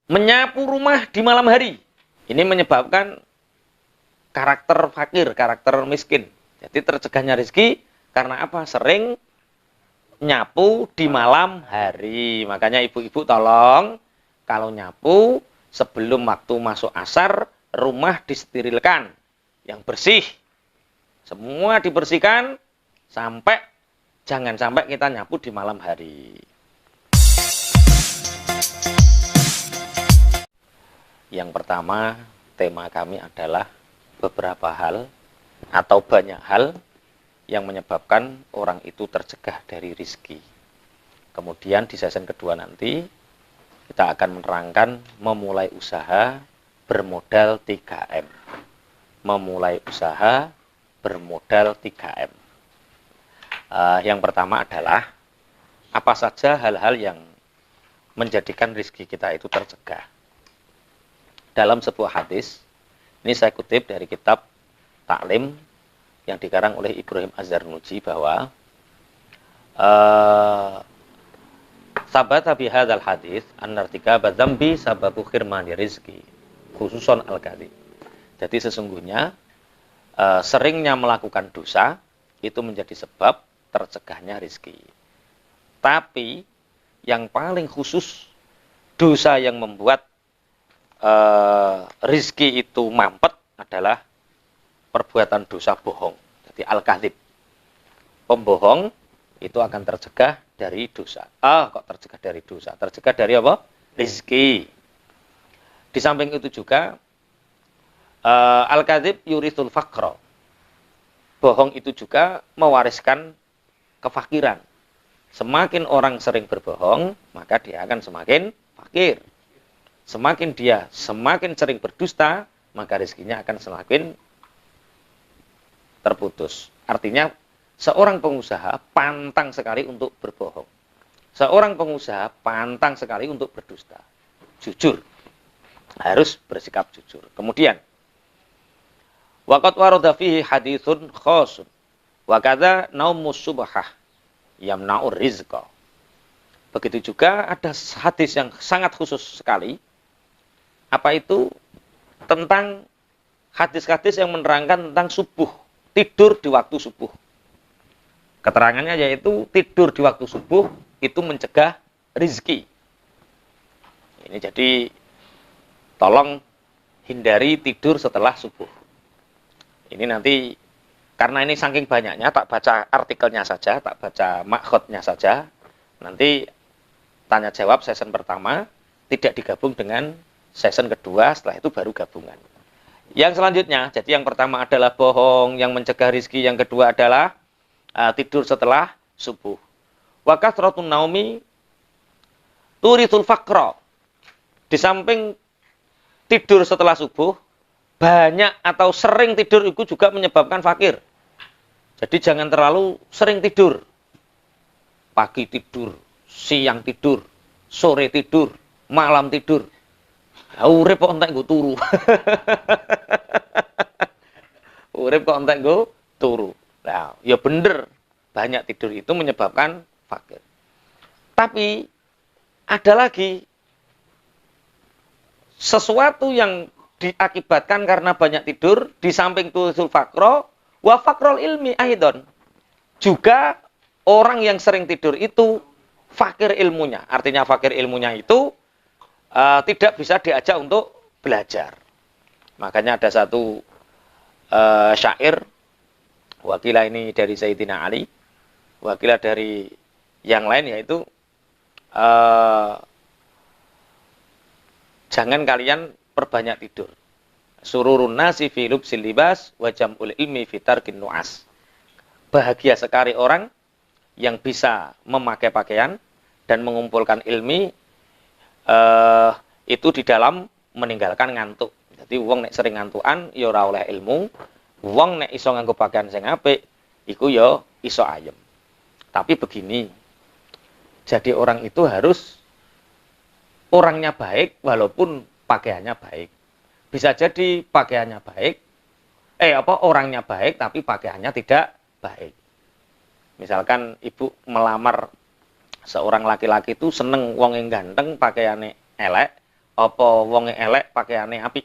menyapu rumah di malam hari. Ini menyebabkan karakter fakir, karakter miskin. Jadi tercegahnya rezeki karena apa? Sering nyapu di malam hari. Makanya ibu-ibu tolong kalau nyapu sebelum waktu masuk asar, rumah disterilkan. Yang bersih. Semua dibersihkan jangan sampai kita nyapu di malam hari. Yang pertama, tema kami adalah beberapa hal atau banyak hal yang menyebabkan orang itu tercegah dari rizki. Kemudian di season kedua nanti, kita akan menerangkan memulai usaha bermodal 3M. Memulai usaha bermodal 3M. Yang pertama adalah, apa saja hal-hal yang menjadikan rizki kita itu tercegah. Dalam sebuah hadis, ini saya kutip dari kitab Taklim yang dikarang oleh Ibrahim Az-Zarnuji bahwa sabata bi hadzal hadis annartika badzambi sababu khirmani rizki khususon al-kadhib. Jadi sesungguhnya seringnya melakukan dosa itu menjadi sebab tercegahnya rizki. Tapi yang paling khusus dosa yang membuat rizki itu mampet adalah perbuatan dosa bohong. Jadi al-kadhib. Pembohong itu akan tercegah dari dosa. Kok tercegah dari dosa? Tercegah dari apa? Rizki. Di samping itu juga al-kadhib yurithul faqra. Bohong itu juga mewariskan kefakiran. Semakin orang sering berbohong, maka dia akan semakin fakir. Semakin dia semakin sering berdusta, maka rezekinya akan semakin terputus. Artinya, seorang pengusaha pantang sekali untuk berbohong. Seorang pengusaha pantang sekali untuk berdusta. Jujur. Harus bersikap jujur. Kemudian, waqad warada fihi haditsun khasun. Wa kadza naumus subhah yamna'ur rizqa. Begitu juga ada hadis yang sangat khusus sekali. Apa itu? Tentang hadis-hadis yang menerangkan tentang subuh. Tidur di waktu subuh. Keterangannya yaitu tidur di waktu subuh itu mencegah rizki. Ini jadi tolong hindari tidur setelah subuh. Ini nanti karena ini saking banyaknya tak baca artikelnya saja, tak baca makhotnya saja. Nanti tanya jawab season pertama tidak digabung dengan season kedua, setelah itu baru gabungan. Yang selanjutnya, jadi yang pertama adalah bohong, yang mencegah rizki, yang kedua adalah tidur setelah subuh. Wa kathratun naumi turithul faqra. Di samping tidur setelah subuh, banyak atau sering tidur itu juga menyebabkan fakir. Jadi jangan terlalu sering tidur. Pagi tidur, siang tidur, sore tidur, malam tidur. Urip kok entek nggo turu. Urip kok entek nggo turu. Nah, ya bener, banyak tidur itu menyebabkan fakir. Tapi ada lagi sesuatu yang diakibatkan karena banyak tidur di samping tusul faqra wa faqrul ilmi aidon. Juga orang yang sering tidur itu fakir ilmunya. Artinya fakir ilmunya itu tidak bisa diajak untuk belajar. Makanya ada satu syair, wakilah ini dari Sayyidina Ali, wakilah dari yang lain, yaitu jangan kalian perbanyak tidur. Sururun nasi fi lubsil libas wa jam'ul ilmi fi tarkin nu'as. Bahagia sekali orang yang bisa memakai pakaian dan mengumpulkan ilmi itu di dalam meninggalkan ngantuk. Jadi wong nek sering ngantukan ya ora oleh ilmu, wong nek iso nganggo pakaian sing apik iku ya iso ayem. Tapi begini, jadi orang itu harus orangnya baik walaupun pakaiannya baik. Bisa jadi pakaiannya baik, orangnya baik tapi pakaiannya tidak baik. Misalkan ibu melamar seorang laki-laki itu seneng wong yang ganteng, pakaiannya elek, Apa wonge elek pakaiane apik?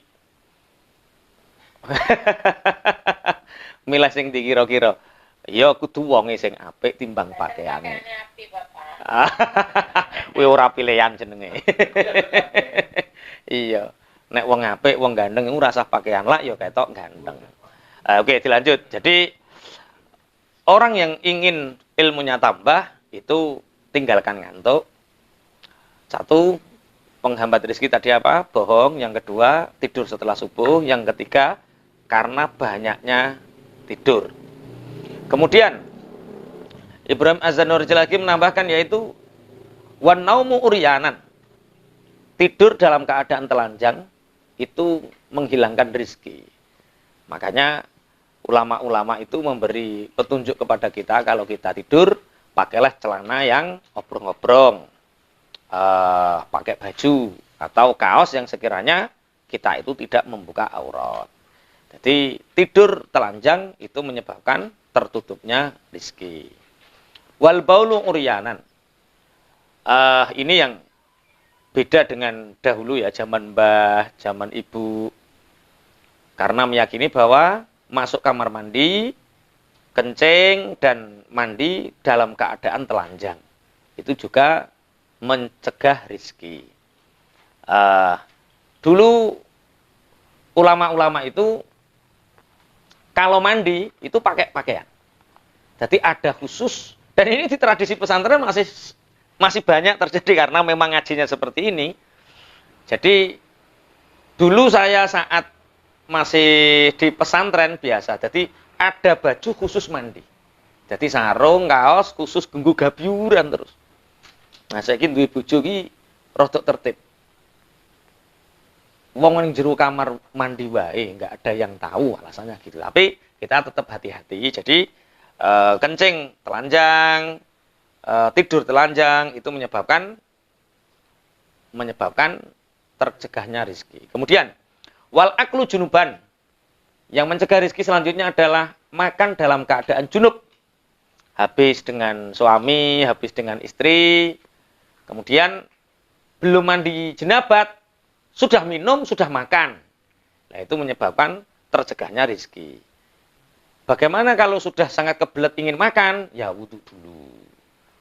Milih sing dikira-kira. Ya kudu wonge sing apik timbang pakaiane. Kuwi ora pilihan jenenge. Iya. Nek wong apik, wong gandeng iku ora usah pakaian lak ya ketok ganteng. Oke, dilanjut. Jadi orang yang ingin ilmunya tambah itu tinggalkan ngantuk. Satu, penghambat rezeki tadi apa? Bohong. Yang kedua, tidur setelah subuh. Yang ketiga, karena banyaknya tidur. Kemudian Ibrahim Az-Zanurji lagi menambahkan yaitu wan naumu uryanan. Tidur dalam keadaan telanjang itu menghilangkan rezeki. Makanya ulama-ulama itu memberi petunjuk kepada kita kalau kita tidur pakailah celana yang obrong-obrong, pakai baju atau kaos yang sekiranya kita itu tidak membuka aurat. Jadi tidur telanjang itu menyebabkan tertutupnya rezeki. Wal baulu uryanan. Ini yang beda dengan dahulu ya, zaman mbah, zaman ibu. Karena meyakini bahwa masuk kamar mandi, kencing dan mandi dalam keadaan telanjang. Itu juga mencegah rezeki. Dulu ulama-ulama itu kalau mandi itu pakai pakaian. Jadi ada khusus, dan ini di tradisi pesantren masih banyak terjadi karena memang ngajinya seperti ini. Jadi dulu saya saat masih di pesantren biasa, jadi ada baju khusus mandi. Jadi sarung, kaos khusus genggu gabyuran terus. Nah, saiki duwe bojo iki rada tertib. Wong ning jero kamar mandi wae, enggak ada yang tahu alasannya gitu. Tapi kita tetap hati-hati. Jadi kencing telanjang, tidur telanjang itu menyebabkan tercegahnya rezeki. Kemudian wal aklu junuban. Yang mencegah rezeki selanjutnya adalah makan dalam keadaan junub. Habis dengan suami, habis dengan istri. Kemudian belum mandi jenabat, sudah minum, sudah makan. Nah, itu menyebabkan tercegahnya rezeki. Bagaimana kalau sudah sangat kebelet ingin makan? Ya wudhu dulu.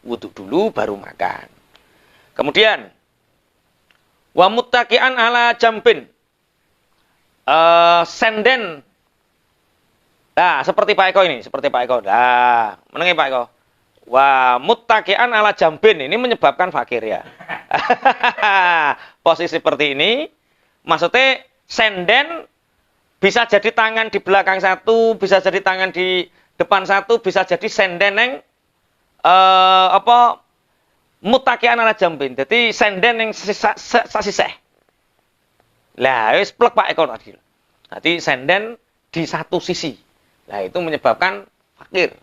Wudhu dulu baru makan. Kemudian wa muttaqian ala jambin. Senden. Nah, seperti Pak Eko ini, seperti Pak Eko. Nah, menengi Pak Eko. Wa muttaqian ala jambin, ini menyebabkan fakir ya. Posisi seperti ini, maksudnya senden bisa jadi tangan di belakang satu, bisa jadi tangan di depan satu, bisa jadi senden yang muttaqian ala jambin. Jadi senden yang sasiseh. Lah, wis plek Pak Eko tadi. Nanti senden di satu sisi. Nah, itu menyebabkan fakir.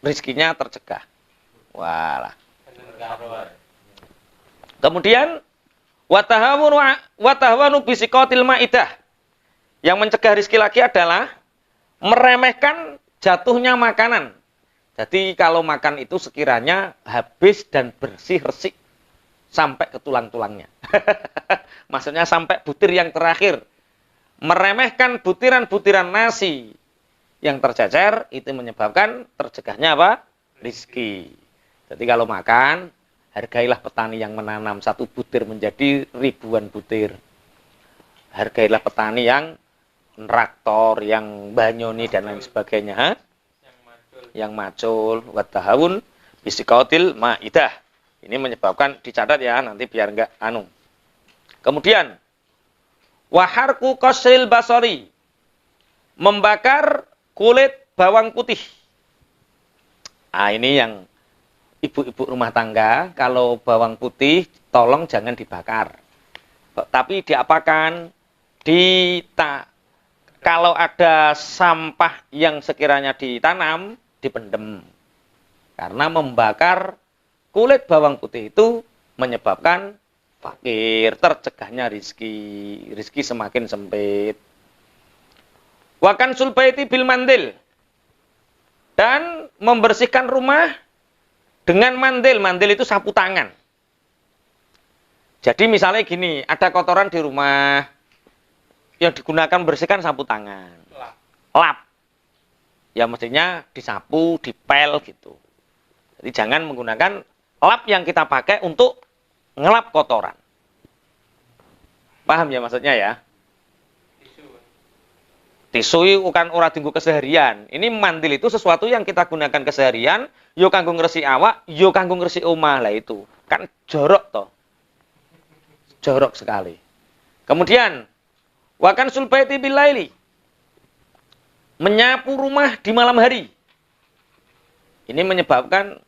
Rizkinya tercegah. Walah. Kemudian watahawanu bisikotil maidah. Yang mencegah rizki lagi adalah meremehkan jatuhnya makanan. Jadi kalau makan itu sekiranya habis dan bersih resik sampai ke tulang-tulangnya. Maksudnya sampai butir yang terakhir. Meremehkan butiran-butiran nasi yang tercecer itu menyebabkan tercegahnya apa? Rizki. Jadi kalau makan, hargailah petani yang menanam satu butir menjadi ribuan butir. Hargailah petani yang traktor, yang banyoni dan lain sebagainya. Ha? Yang macul, watahawun, bisikotil ma'idah. Ini menyebabkan, dicatat ya, nanti biar enggak anu. Kemudian, waharku qasril basori. Membakar kulit bawang putih. Nah, ini yang ibu-ibu rumah tangga, kalau bawang putih tolong jangan dibakar. Tapi diapakan? Kalau ada sampah yang sekiranya ditanam, dipendem. Karena membakar kulit bawang putih itu menyebabkan fakir, tercegahnya rizki semakin sempit. Wakan sulbaiti bil mandil. Dan membersihkan rumah dengan mandil. Mandil itu sapu tangan. Jadi misalnya gini, ada kotoran di rumah yang digunakan bersihkan sapu tangan. Lap. Ya mestinya disapu, dipel gitu. Jadi jangan menggunakan lap yang kita pakai untuk ngelap kotoran. Paham ya maksudnya ya? Tisu kan ora tinggu keseharian. Ini mantil itu sesuatu yang kita gunakan keseharian, yo kanggo ngresik awak, yo kanggo ngresik omah lah itu. Kan jorok toh. Jorok sekali. Kemudian wakan sulbaiti bilaili. Menyapu rumah di malam hari. Ini menyebabkan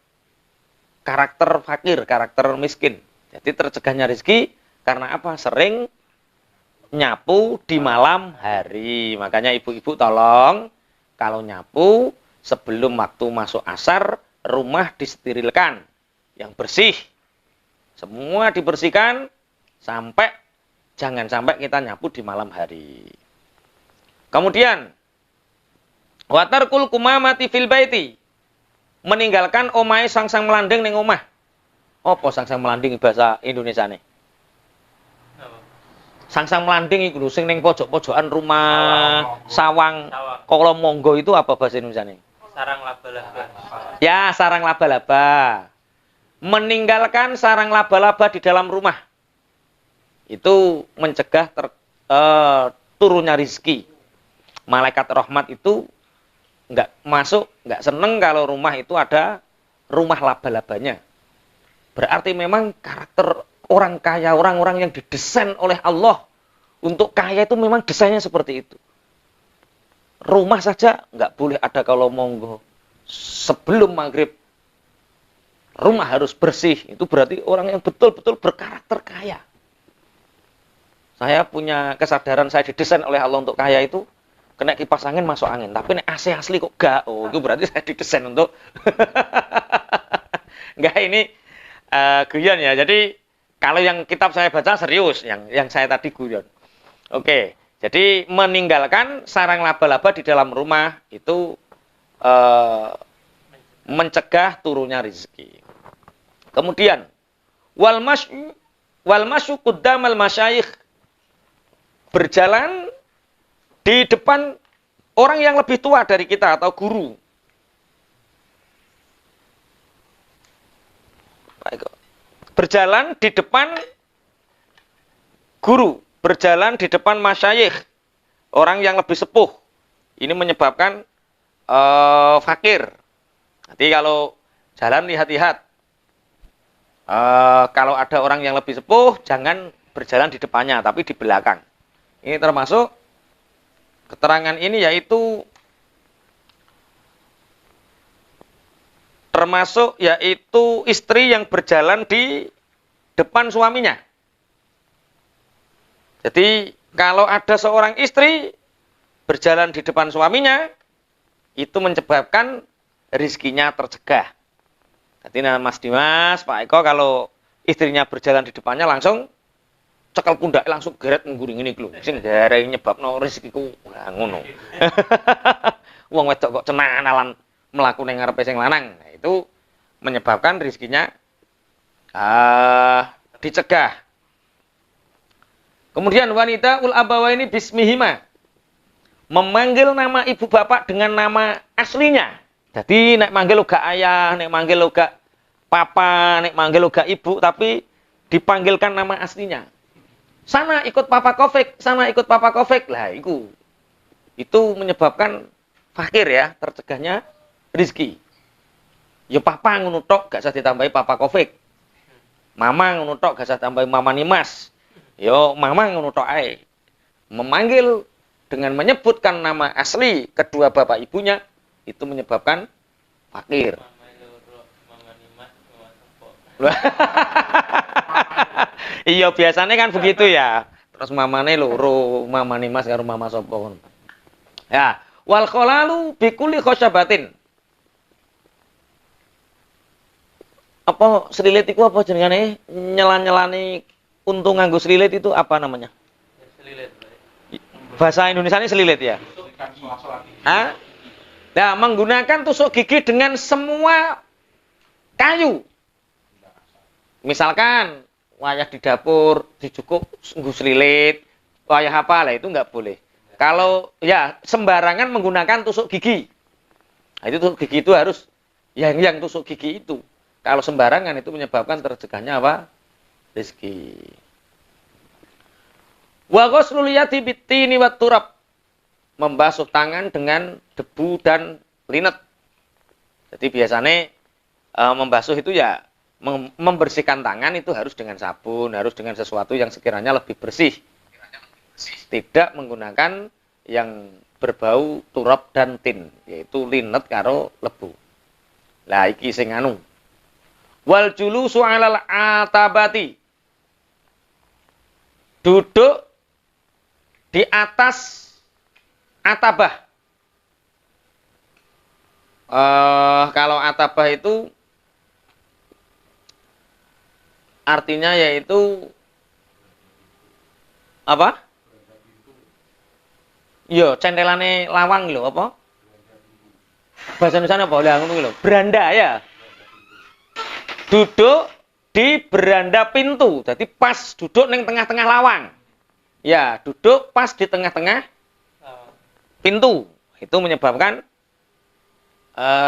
karakter fakir, karakter miskin. Jadi tercegahnya rezeki karena apa? Sering nyapu di malam hari. Makanya ibu-ibu tolong kalau nyapu sebelum waktu masuk asar, rumah disterilkan. Yang bersih. Semua dibersihkan sampai jangan sampai kita nyapu di malam hari. Kemudian watarkul kumamati fil baiti. Meninggalkan omahe sang-sang melanding ning omah. Apa sang-sang melanding bahasa Indonesia nih? Sang-sang melanding iku lho sing ning pojok-pojokan rumah, sawang. Kalau monggo itu apa bahasa Indonesia nih? Sarang laba-laba. Ya, sarang laba-laba. Meninggalkan sarang laba-laba di dalam rumah. Itu mencegah turunnya rizki. Malaikat rahmat itu nggak masuk, nggak seneng kalau rumah itu ada rumah laba-labanya. Berarti memang karakter orang kaya, orang-orang yang didesain oleh Allah untuk kaya itu memang desainnya seperti itu. Rumah saja nggak boleh ada kalau monggo. Sebelum maghrib, rumah harus bersih. Itu berarti orang yang betul-betul berkarakter kaya. Saya punya kesadaran saya didesain oleh Allah untuk kaya itu. Kena kipas angin masuk angin, tapi nek AC asli kok gak. Oh, itu berarti saya didesain untuk enggak ini guyon ya. Jadi kalau yang kitab saya baca serius, yang saya tadi guyon. Oke, jadi meninggalkan sarang laba-laba di dalam rumah itu mencegah turunnya rezeki. Kemudian wal masyu quddamal masyayikh, berjalan di depan orang yang lebih tua dari kita atau guru. Berjalan di depan guru, berjalan di depan masyayikh, orang yang lebih sepuh. Ini menyebabkan fakir. Nanti kalau jalan lihat-lihat. Kalau ada orang yang lebih sepuh, jangan berjalan di depannya, tapi di belakang. Ini termasuk keterangan ini yaitu istri yang berjalan di depan suaminya. Jadi kalau ada seorang istri berjalan di depan suaminya, itu menyebabkan rizkinya tercegah. Jadi Mas Dimas, Pak Eko, kalau istrinya berjalan di depannya langsung cekel pundak langsung geret ngguring ini lho. Sing gareng nyebabno rezekiku ngono. Wong wedok kok cenanalan mlaku ning ngarepe sing lanang. Nah, itu menyebabkan rezekinya dicegah. Kemudian wanita ul abawaini bismihima. Memanggil nama ibu bapak dengan nama aslinya. Jadi nek manggil uga ayah, nek manggil uga papa, nek manggil uga ibu, tapi dipanggilkan nama aslinya. Sana ikut Papa Kofik, sana ikut Papa Kofik. Lah, itu menyebabkan fakir ya, tercegahnya rezeki. Ya papa ngono tok, gak usah ditambahi Papa Kofik. Mama ngono tok, gak usah tambahi Mama Nimas. Yo mama ngono tok ae. Memanggil dengan menyebutkan nama asli kedua bapak ibunya itu menyebabkan fakir. Iya biasanya kan begitu ya. Terus mamane loro, mamane Mas karo mama sapa ngono. Ya, wal khalalu bi kulli khosyabatin. Apa selilit iku apa jenengane? Nyelan-nyelani untung nganggo selilit itu apa namanya? Selilit. Bahasa Indonesia ini selilit ya. Hah? Nah, menggunakan tusuk gigi dengan semua kayu. Misalkan wayah di dapur dicukup nggus lilit, wayah apa lah itu nggak boleh. Kalau ya sembarangan menggunakan tusuk gigi. Nah, itu tusuk gigi itu harus yang tusuk gigi itu. Kalau sembarangan itu menyebabkan tercegahnya apa? Rezeki. Wa ghuslul yadi bitini wat turab. Membasuh tangan dengan debu dan linet. Jadi biasanya membasuh itu ya membersihkan tangan itu harus dengan sabun, harus dengan sesuatu yang sekiranya lebih bersih. Tidak menggunakan yang berbau turab dan tin, yaitu linet karo lebu. Lah iki sing anu. Wal julusu 'alal atabati. Duduk di atas atabah. Kalau atabah itu artinya yaitu apa? Yo, centelane lawang lho apa? Bahasa Indonesia apa? Lah ngono lho. Beranda ya. Duduk di beranda pintu. Jadi pas duduk ning tengah-tengah lawang. Ya, duduk pas di tengah-tengah pintu. Itu menyebabkan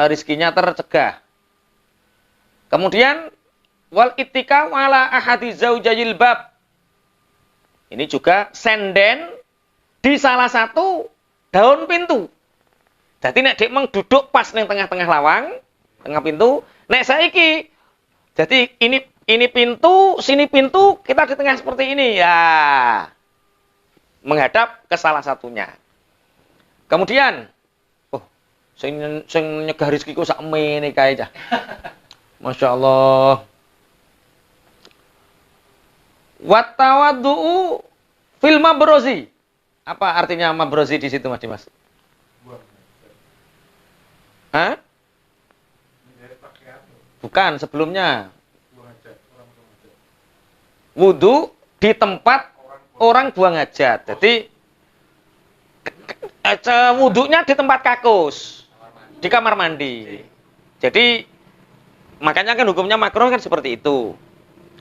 rizkinya tercegah. Kemudian wal ittika wala ahadi zaujayil bab. Ini juga senden di salah satu daun pintu. Jadi nek dek meng duduk pas ning tengah-tengah lawang, tengah pintu, nek saiki jadi ini pintu, sini pintu, kita di tengah seperti ini ya. Menghadap ke salah satunya. Kemudian sing nyegah rezekiku sak mene kae cah. Masya Allah. Wat tawaddu'u fil mabrozi. Apa artinya mabrozi di situ Mas Dimas? Hah? Bukan, sebelumnya. Wudu di tempat orang buang hajat. Jadi wudunya di tempat kakus. Di kamar mandi. Jadi makanya kan hukumnya makruh kan seperti itu.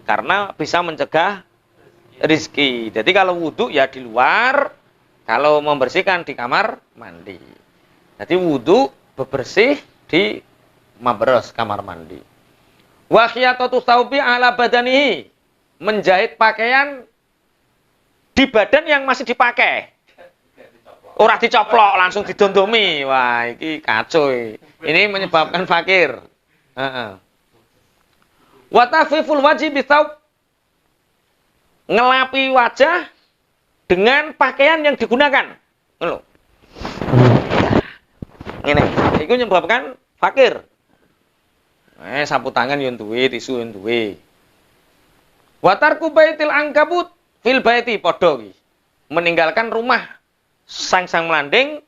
Karena bisa mencegah rizki. Jadi kalau wudu ya di luar, kalau membersihkan di kamar mandi. Jadi wudu bebersih di mabros kamar mandi. Wa khiyatatu thawbi ala badanihi. Menjahit pakaian di badan yang masih dipakai. Ora dicoplok langsung didondomi. Wah, iki kacau. Ini menyebabkan fakir. Heeh. Wa tafiful wajhi bithawb. Ngelapi wajah dengan pakaian yang digunakan. Ngono. Ngene, iku menyebabkan fakir. Sapu tangan yo duwe, tisu yo duwe. Wa tarku baitil ankabut fil baiti padha iki. Meninggalkan rumah sang-sang melanding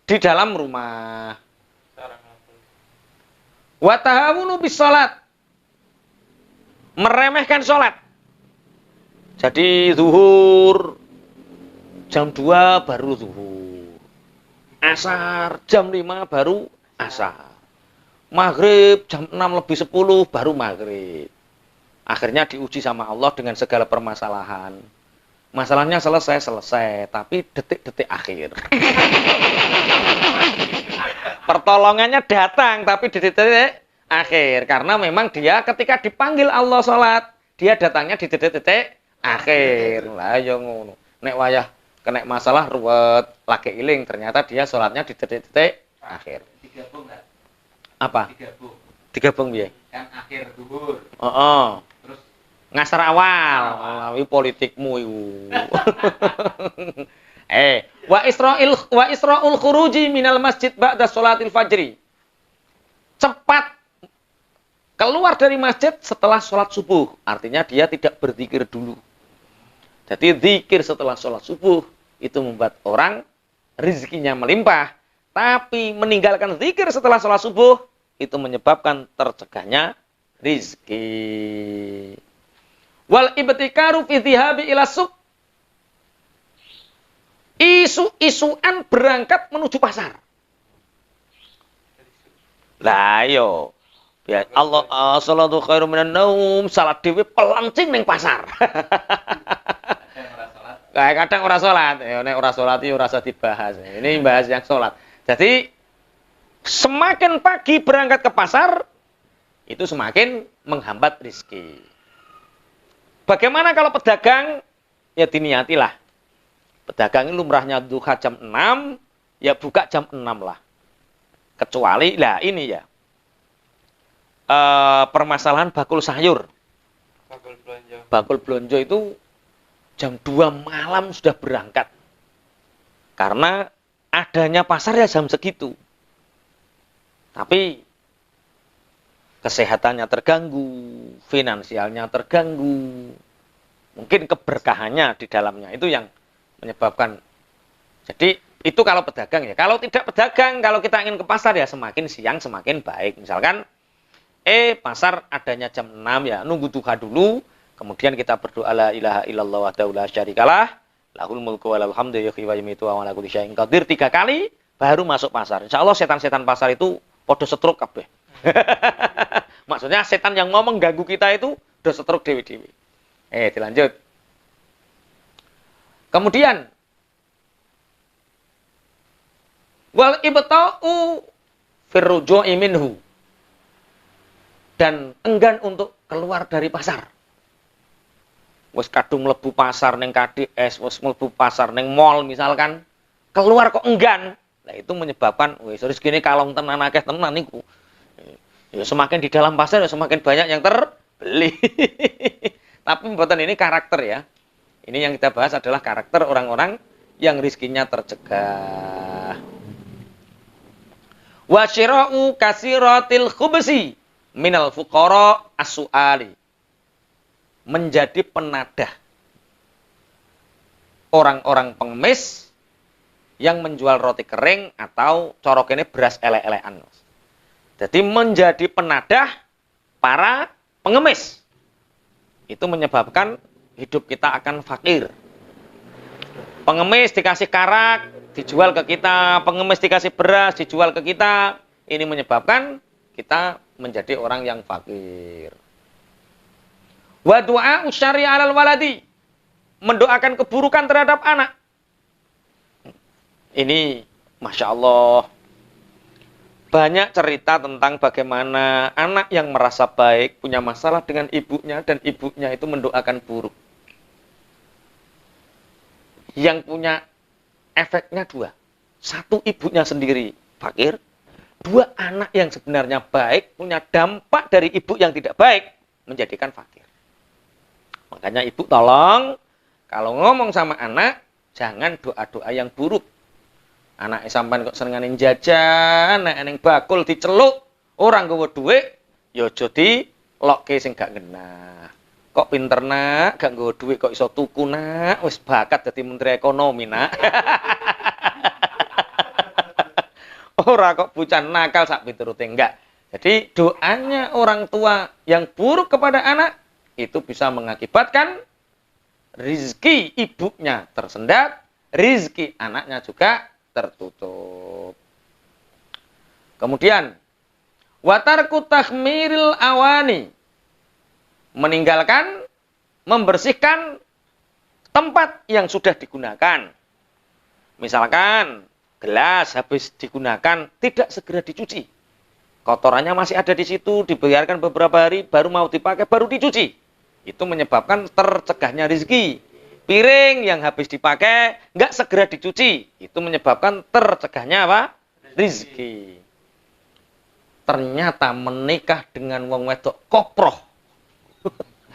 di dalam rumah. Wa tahawunu bis salat. Meremehkan salat. Jadi zuhur jam 2 baru zuhur. Asar jam 5 baru asar. Maghrib jam 6 lebih 10 baru maghrib. Akhirnya diuji sama Allah dengan segala permasalahan. Masalahnya selesai, tapi detik-detik akhir. Pertolongannya datang, tapi detik-detik akhir. Karena memang dia ketika dipanggil Allah sholat, dia datangnya di detik-detik akhir. Lah ya ngono. Nek wayah kena masalah ruwet, lagi iling, ternyata dia sholatnya di detik-detik akhir. Digabung enggak? Apa? Digabung. Digabung piye? Kan akhir zuhur. Terus Ngasar awal, melalui politikmu iku. Wa isra'ul khuruji minal masjid ba'da sholatil fajri. Cepat keluar dari masjid setelah sholat subuh. Artinya dia tidak berzikir dulu. Jadi zikir setelah sholat subuh itu membuat orang rezekinya melimpah. Tapi meninggalkan zikir setelah sholat subuh itu menyebabkan tercegahnya rizki. Wal ibtikaru fi dhihabi ila suq. Isu-isuan berangkat menuju pasar. Lah yo, Ya Allah, salatu khairum minan naum, salat dhewe pelancing ning pasar. Kayak kadang ora salat, ya nek ora salat iki ora usah dibahas. Ini bahas yang salat. Jadi semakin pagi berangkat ke pasar itu semakin menghambat rezeki. Bagaimana kalau pedagang? Ya diniatilah. Pedagang ini lumrahnya duha jam 6, ya buka jam 6 lah. Kecuali lah ini ya. Permasalahan bakul sayur. Bakul blonjo itu jam 2 malam sudah berangkat. Karena adanya pasar ya jam segitu. Tapi kesehatannya terganggu, finansialnya terganggu. Mungkin keberkahannya di dalamnya itu yang menyebabkan. Jadi itu kalau pedagang ya. Kalau tidak pedagang, kalau kita ingin ke pasar ya semakin siang semakin baik. Misalkan pasar adanya jam 6 ya, nunggu duha dulu. Kemudian kita berdoa la ilaha illallah wahdahu la syarikalah, lahul mulku wa lahul hamdu yuhyi wa yumiitu wa ala kulli syai'in qadir 3 kali baru masuk pasar. Insyaallah setan-setan pasar itu podo setruk kabeh. Maksudnya setan yang mau mengganggu kita itu udah setruk dewi-dewi. Dilanjut. Kemudian wal ibta'u firruju'i minhu, dan enggan untuk keluar dari pasar. Wes kadung mlebu pasar ning KDS, wes mlebu pasar ning mall misalkan, keluar kok enggan. Nah itu menyebabkan wis rezekine kalong tenan akeh tenan niku. Ya semakin di dalam pasar ya semakin banyak yang terbeli. Tapi mboten ini karakter ya. Ini yang kita bahas adalah karakter orang-orang yang rizkinya tercegah. Wa syira'u kasiratil khubsi minal fuqara as-su'ali. Menjadi penadah orang-orang pengemis yang menjual roti kering atau corok ini beras elek-elekan. Jadi menjadi penadah para pengemis. Itu menyebabkan hidup kita akan fakir. Pengemis dikasih karak, dijual ke kita. Pengemis dikasih beras, dijual ke kita. Ini menyebabkan kita menjadi orang yang fakir. Wa du'a usyari 'alal waladi, mendoakan keburukan terhadap anak. Ini Masya Allah, banyak cerita tentang bagaimana anak yang merasa baik punya masalah dengan ibunya dan ibunya itu mendoakan buruk. Yang punya efeknya 2. 1, ibunya sendiri fakir. 2, anak yang sebenarnya baik punya dampak dari ibu yang tidak baik menjadikan fakir. Makanya ibu tolong kalau ngomong sama anak jangan doa-doa yang buruk. Anak sampean kok senengane jajan, nek ning bakul diceluk, orang nggawa dhuwit, ya aja dilokke sing gak genah. Kok pinter nak, gak nggawa dhuwit kok iso tuku nak, wis bakat dadi menteri ekonomi nak. Ora kok bocah nakal sak piturute enggak. Jadi doanya orang tua yang buruk kepada anak itu bisa mengakibatkan rizki ibunya tersendat, rizki anaknya juga tertutup. Kemudian watarku takhmiril awani, meninggalkan membersihkan tempat yang sudah digunakan. Misalkan gelas habis digunakan tidak segera dicuci. Kotorannya masih ada di situ, dibiarkan beberapa hari baru mau dipakai baru dicuci. Itu menyebabkan tercegahnya rezeki. Piring yang habis dipakai nggak segera dicuci, itu menyebabkan tercegahnya apa? Rezeki. Ternyata menikah dengan wong wedok koproh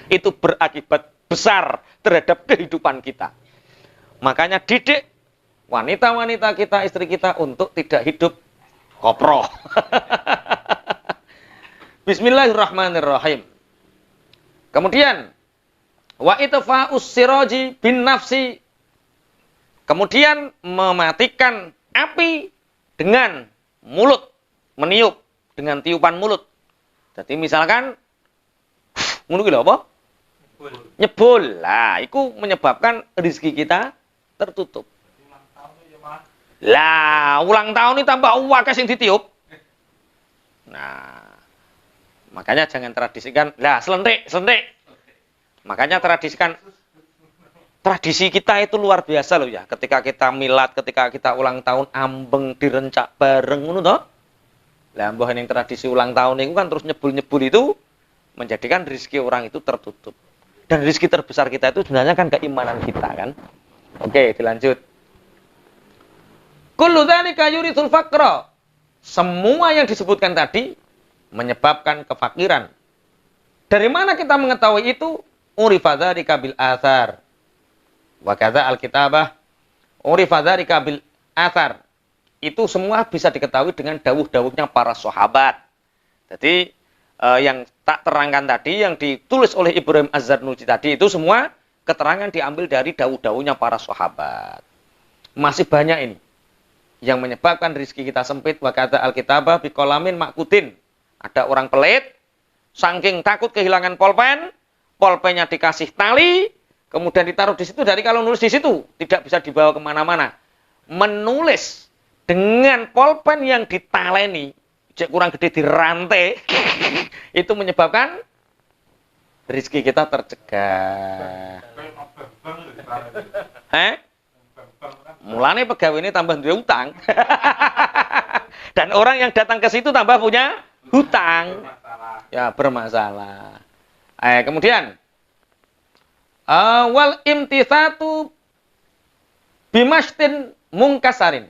itu berakibat besar terhadap kehidupan kita. Makanya didik wanita-wanita kita, istri kita untuk tidak hidup koproh. Bismillahirrahmanirrahim. Kemudian wa itfa'us siraji bin nafsi, kemudian mematikan api dengan mulut, meniup dengan tiupan mulut. Jadi misalkan ngono ki lho apa? Nyebul. Lah, itu menyebabkan rezeki kita tertutup. Lah, ulang tahun ini tambah akeh sing ditiup. Nah, Makanya jangan tradisikan, lah selentik. Makanya tradisi kita itu luar biasa loh ya. Ketika kita milad, ketika kita ulang tahun, ambeng direncak bareng ngono toh. Lah mbah ning tradisi ulang tahun itu kan terus nyebul-nyebul itu menjadikan rezeki orang itu tertutup. Dan rezeki terbesar kita itu sebenarnya kan keimanan kita kan. Oke, dilanjut. Kullu dzalika yurisul faqra. Semua yang disebutkan tadi menyebabkan kefakiran. Dari mana kita mengetahui itu? Urifa dzalika bil athar. Wa kadza al-kitabah urifa dzalika bil athar. Itu semua bisa diketahui dengan dawuh-dawuhnya para sahabat. Jadi yang tak terangkan tadi, yang ditulis oleh Ibrahim Az-Zarnuji tadi, itu semua keterangan diambil dari dawuh-dawuhnya para sahabat. Masih banyak ini yang menyebabkan rezeki kita sempit. Wa kadza al-kitabah biqalamin makutin. Ada orang pelit, saking takut kehilangan pulpen, pulpennya dikasih tali, kemudian ditaruh di situ. Dari kalau nulis di situ tidak bisa dibawa kemana-mana. Menulis dengan pulpen yang ditaleni, cek kurang gede dirantai, itu menyebabkan rezeki kita tercegah. Mulane pegawai ini tambah duwe utang. Dan orang yang datang ke situ tambah punya hutang. Ya, bermasalah. Kemudian wal imtithatu bimashtin mungkasarin.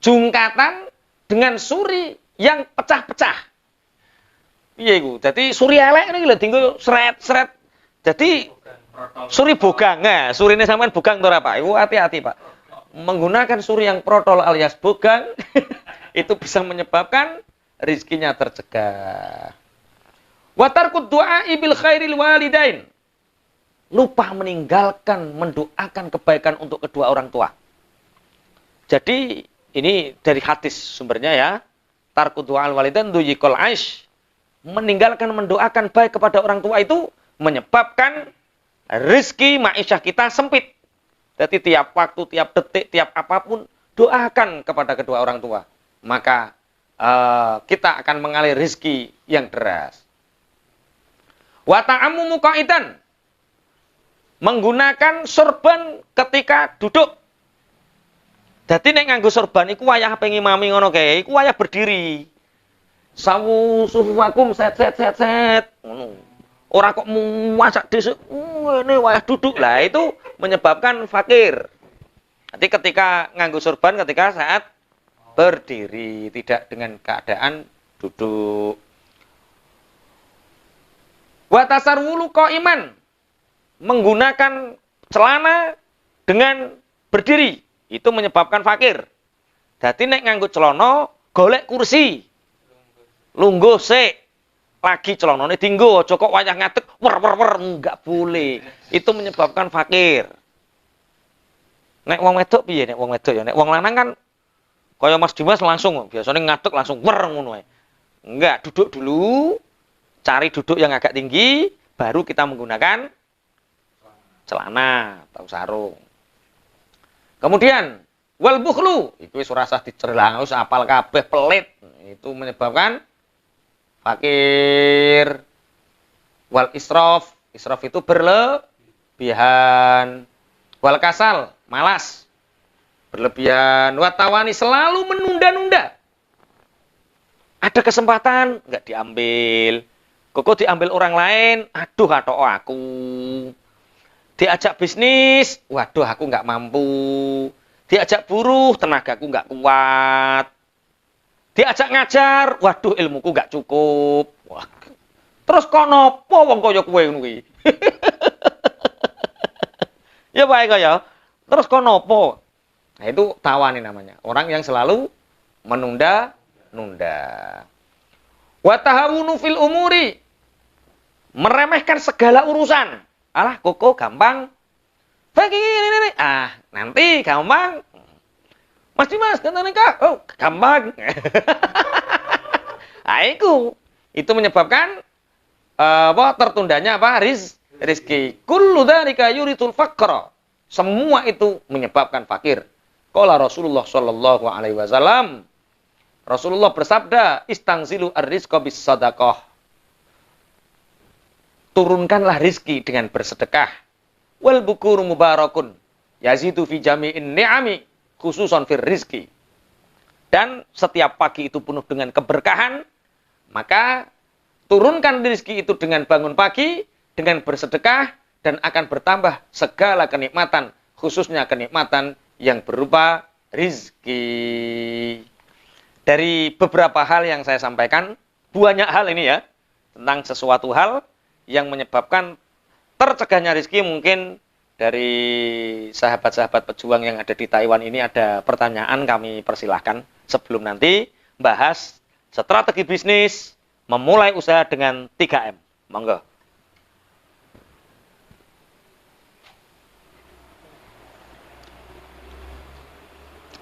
Jungkatan dengan suri yang pecah-pecah. Piye iku? Dadi suri elek niki lho dienggo sret-sret. Dadi suri bogang. Nah, surine sampean bogang to ora, Pak? Iku hati-hati, Pak. Menggunakan suri yang protol alias bogang itu bisa menyebabkan rizkinya tercegah. Wa tarkud du'a'i bil khairil walidain. Lupa meninggalkan mendoakan kebaikan untuk kedua orang tua. Jadi ini dari hadis sumbernya ya. Tarkud du'al walidain duyikul aish. Meninggalkan mendoakan baik kepada orang tua itu menyebabkan rizki ma'isyah kita sempit. Jadi tiap waktu, tiap detik, tiap apapun doakan kepada kedua orang tua. Maka kita akan mengalir rizki yang deras. Wa ta'ammumu qa'idan. Menggunakan sorban ketika duduk. Dadi nek nganggo sorban iku wayah pengen mami ngono kae, iku wayah berdiri. Sawu sufuwakum set ngono. Ora kok masak dhisik, ngene wayah duduk. Lah itu menyebabkan fakir. Nanti ketika nganggo sorban ketika saat berdiri, tidak dengan keadaan duduk. Wa tasarwulu qaiman. Menggunakan celana dengan berdiri. Itu menyebabkan fakir. Dadi nek nganggo celana, golek kursi. Lungguh sik. Lagi celanane dienggo, aja kok wayah ngadeg wer enggak boleh. Itu menyebabkan fakir. Nek wong wedok piye nek wong wedok ya? Nek wong lanang kan kaya Mas Dimas langsung biasanya ngadeg langsung wer ngono ae. Enggak, duduk dulu. Cari duduk yang agak tinggi, baru kita menggunakan celana atau sarung. Kemudian wal bukhlu, itu wis ora usah dicerlang, wis apal kabeh pelit. Itu menyebabkan fakir. Wal israf, israf itu berlebihan. Wal kasal, malas. Berlebihan. Watawani, selalu menunda-nunda. Ada kesempatan enggak diambil. Kok diambil orang lain, aduh atok aku. Diajak bisnis, waduh aku nggak mampu. Diajak buruh, tenagaku nggak kuat. Diajak ngajar, waduh ilmuku nggak cukup. Wah. Terus kono apa wong kaya kowe ngono kuwi? Ya bae kaya. Terus kono apa? Nah itu tawani namanya. Orang yang selalu menunda-nunda. Wa tahawunu fil umuri. Meremehkan segala urusan. Alah, koko gampang. Begini. Nanti gampang. Mas Dimas, kata nikah. Oh, gampang. Itu menyebabkan tertundanya apa? Rizki. Kullu dzalika yuritul faqra. Semua itu menyebabkan fakir. Qala Rasulullah sallallahu alaihi wasallam, Rasulullah bersabda, "Istangzilu ar-rizqa bis sadaqah." Turunkanlah rizki dengan bersedekah. Wal bukuru mubarakun yazidu fi jami'in ni'ami khususan fir rizki. Dan setiap pagi itu penuh dengan keberkahan, maka turunkan rizki itu dengan bangun pagi, dengan bersedekah, dan akan bertambah segala kenikmatan, khususnya kenikmatan yang berupa rizki. Dari beberapa hal yang saya sampaikan, banyak hal ini ya, tentang sesuatu hal yang menyebabkan tercegahnya rizki. Mungkin dari sahabat-sahabat pejuang yang ada di Taiwan ini ada pertanyaan, kami persilahkan sebelum nanti bahas strategi bisnis memulai usaha dengan 3M. Monggo.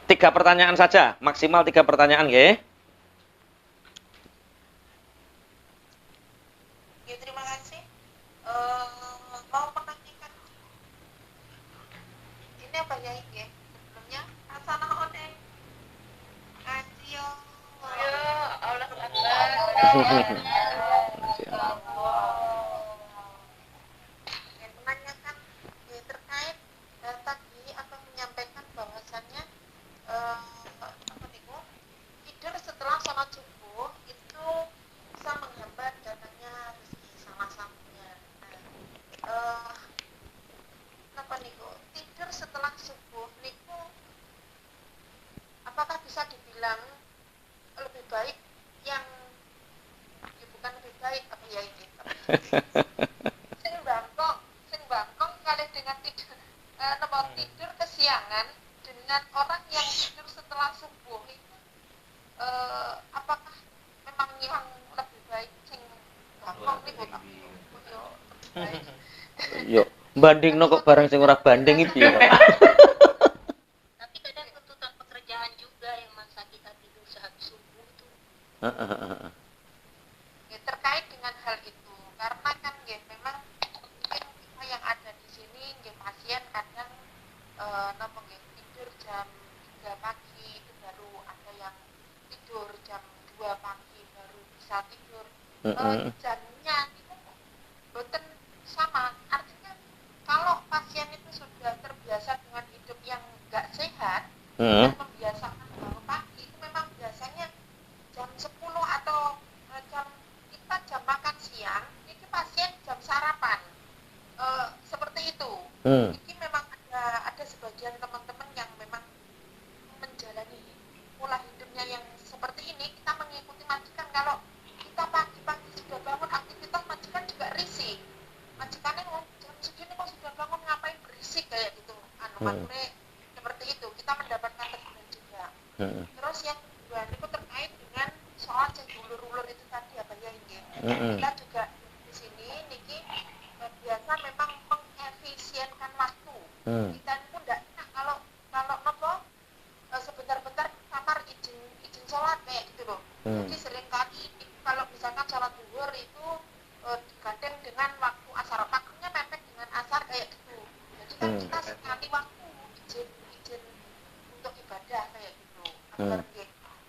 Tiga pertanyaan saja, maksimal 3 pertanyaan, ya. Ya, terima kasih. Mau menanyakan ini apa ya ini? Sebelumnya asana oneng. Adio. Ya, Allah Akbar. Menanyakan ya, terkait tadi atau menyampaikan bahwasannya apa nih, tidur setelah sholat subuh itu bisa menghambat datangnya rezeki salah satunya. Nah, apa nih, tidur setelah subuh niku apakah bisa dibilang lebih baik yang ya bukan lebih baik apa ya ini sing bangkong kali dengan tidur tidur kesiangan dengan orang yang tidur setelah subuh itu apakah memang yang lebih baik sing bangkong niku tak yo baik. Yo, bandingno kok barang sing ora banding iki ya. Tapi kadang tuntutan pekerjaan juga yang maksa kita tidur sehabis subuh itu. Ya, terkait dengan hal itu karena kan ya memang mungkin kita yang ada di sini ya pasien kadang napa nggih tidur jam 3 pagi itu baru ada yang tidur jam 2 pagi baru bisa tidur. Jamnya itu boten sama, artinya kalau pasien itu sudah terbiasa dengan hidup yang enggak sehat dan membiasakan bangun pagi itu memang biasanya jam 10 atau kita jam makan siang ini pasien jam sarapan seperti itu. Ini memang ada sebagian teman-teman yang memang menjalani pola hidupnya yang seperti ini. Kita mengikuti majikan, kalau kita pagi-pagi sudah bangun aktivitas, majikan juga risih. Majikannya jam segini kok sudah bangun, ngapain berisik kayak gitu. Seperti itu kita mendapatkan teguran juga. Terus yang kedua itu terkait dengan sholat yang ulur-ulur itu tadi apa ya ini. Kita juga di sini niki biasa memang mengefisienkan waktu. Kita pun tidak enak kalau nopo sebentar-bentar kamar izin sholat kayak gitu loh. Jadi seringkali kalau misalkan sholat zuhur itu digandeng dengan waktu asar, waktunya mepet dengan asar kayak gitu. Jadi kan kita sekali waktu izin untuk ibadah kayak gitu. Agar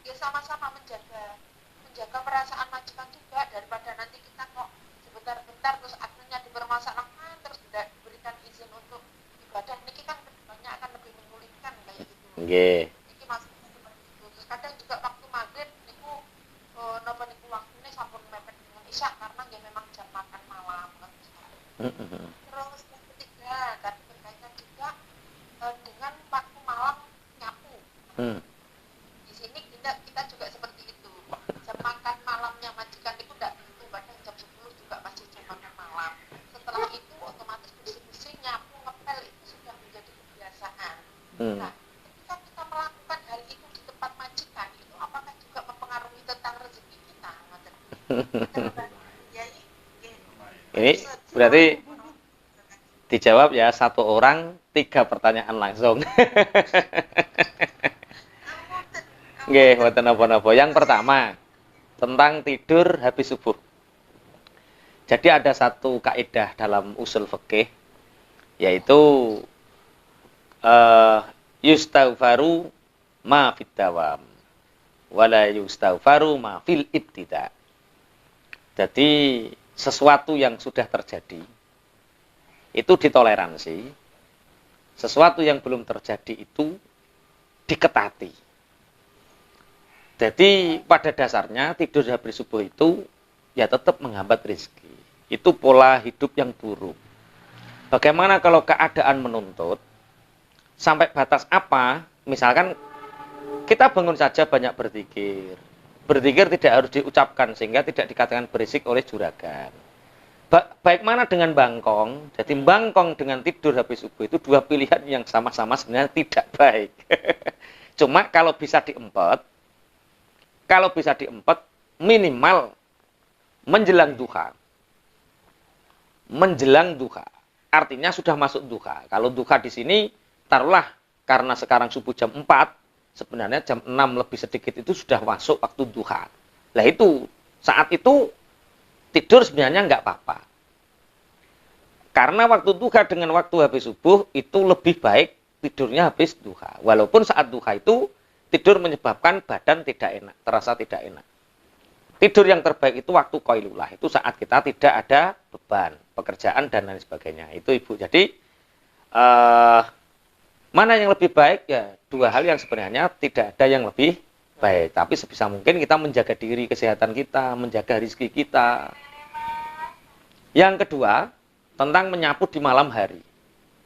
ya sama-sama menjaga perasaan majikan juga, daripada nanti kita kok sebentar-bentar terus akhirnya dipermasalahkan terus tidak diberikan izin untuk ibadah. Niki kan kedepannya akan lebih menyulitkan kayak gitu. Nggih. Niki maksudnya seperti itu. Terus kadang juga waktu maghrib niku napa niku waktunya sampun mepet dengan isya karena ya memang jam makan malam kan. Terus yang ketiga tadi berkaitan juga dengan waktu malam nyapu. Di sini kita juga seperti itu. Jam makan malamnya majikan itu tidak tentu, kadang jam 10 juga masih jam makan malam. Setelah itu otomatis bersih-bersih, nyapu, ngepel itu sudah menjadi kebiasaan. Nah, ketika kita melakukan hal itu di tempat majikan, itu apakah juga mempengaruhi tentang rezeki kita? Ini berarti dijawab ya satu orang 3 pertanyaan langsung. Nggih, mboten napa-napa. Yang pertama, tentang tidur habis subuh. Jadi ada satu kaidah dalam usul fikih, yaitu yustaghfaru ma fid dawam wala yustaghfaru ma fil ibtida. Jadi sesuatu yang sudah terjadi itu ditoleransi, sesuatu yang belum terjadi itu diketati. Jadi pada dasarnya tidur habis subuh itu ya tetap menghambat rezeki. Itu pola hidup yang buruk. Bagaimana kalau keadaan menuntut sampai batas apa? Misalkan kita bangun saja banyak berzikir. Berzikir tidak harus diucapkan sehingga tidak dikatakan berisik oleh juragan. Baik mana dengan bangkong? Jadi bangkong dengan tidur habis subuh itu dua pilihan yang sama-sama sebenarnya tidak baik. Cuma kalau bisa diempet minimal menjelang duha. Menjelang duha. Artinya sudah masuk duha. Kalau duha di sini taruhlah karena sekarang subuh jam 4, sebenarnya jam 6 lebih sedikit itu sudah masuk waktu duha. Lah itu, saat itu tidur sebenarnya nggak apa-apa. Karena waktu duha dengan waktu habis subuh itu lebih baik tidurnya habis duha. Walaupun saat duha itu tidur menyebabkan badan tidak enak, terasa tidak enak. Tidur yang terbaik itu waktu qailulah. Itu saat kita tidak ada beban, pekerjaan dan lain sebagainya. Itu Ibu. Jadi mana yang lebih baik? Ya, dua hal yang sebenarnya tidak ada yang lebih baik. Tapi sebisa mungkin kita menjaga diri, kesehatan kita, menjaga rezeki kita. Yang kedua, tentang menyapu di malam hari.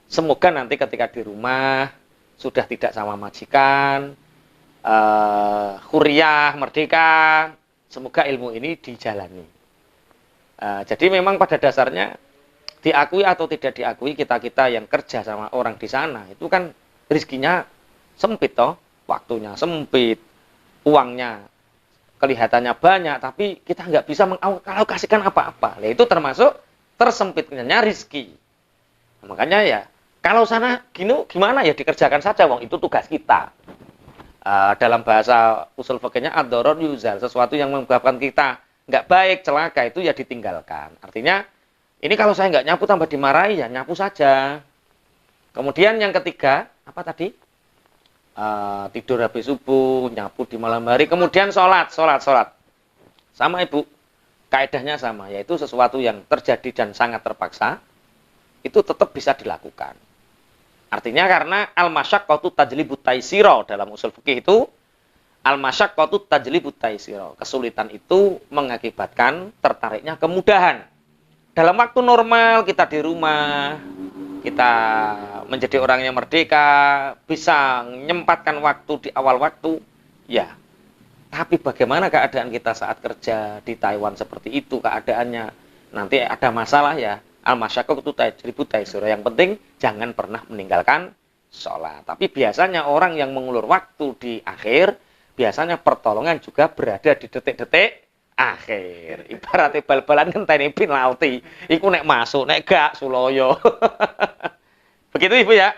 Semoga nanti ketika di rumah sudah tidak sama majikan, huriah, merdeka, semoga ilmu ini dijalani. Jadi memang pada dasarnya diakui atau tidak diakui, kita-kita yang kerja sama orang di sana itu kan rezekinya sempit toh, waktunya sempit, uangnya kelihatannya banyak, tapi kita nggak bisa mengalokasikan apa-apa. Nah, itu termasuk tersempitnya rezeki. Nah, makanya ya kalau sana gimana ya dikerjakan saja, wong itu tugas kita. Dalam bahasa usul fikihnya ad-darar yuzal, sesuatu yang menyebabkan kita nggak baik, celaka itu ya ditinggalkan. Artinya ini kalau saya nggak nyapu tambah dimarahi, ya nyapu saja. Kemudian yang ketiga, apa tadi? Tidur habis subuh, nyapu di malam hari, kemudian sholat. Sama Ibu, kaedahnya sama, yaitu sesuatu yang terjadi dan sangat terpaksa, itu tetap bisa dilakukan. Artinya karena al-masyaqqatu tajlibut taysira, dalam usul fikih itu, al-masyaqqatu tajlibut taysira. Kesulitan itu mengakibatkan tertariknya kemudahan. Dalam waktu normal kita di rumah, kita menjadi orang yang merdeka, bisa menyempatkan waktu di awal waktu, ya. Tapi bagaimana keadaan kita saat kerja di Taiwan seperti itu keadaannya? Nanti ada masalah ya. Al-masyaqqatu tajlibut taysira. Yang penting jangan pernah meninggalkan sholat. Tapi biasanya orang yang mengulur waktu di akhir, biasanya pertolongan juga berada di detik-detik akhir. Ibaratnya bal-balan ngenteni penalti. Iku nek masuk, nek gak suloyo. Begitu Ibu ya.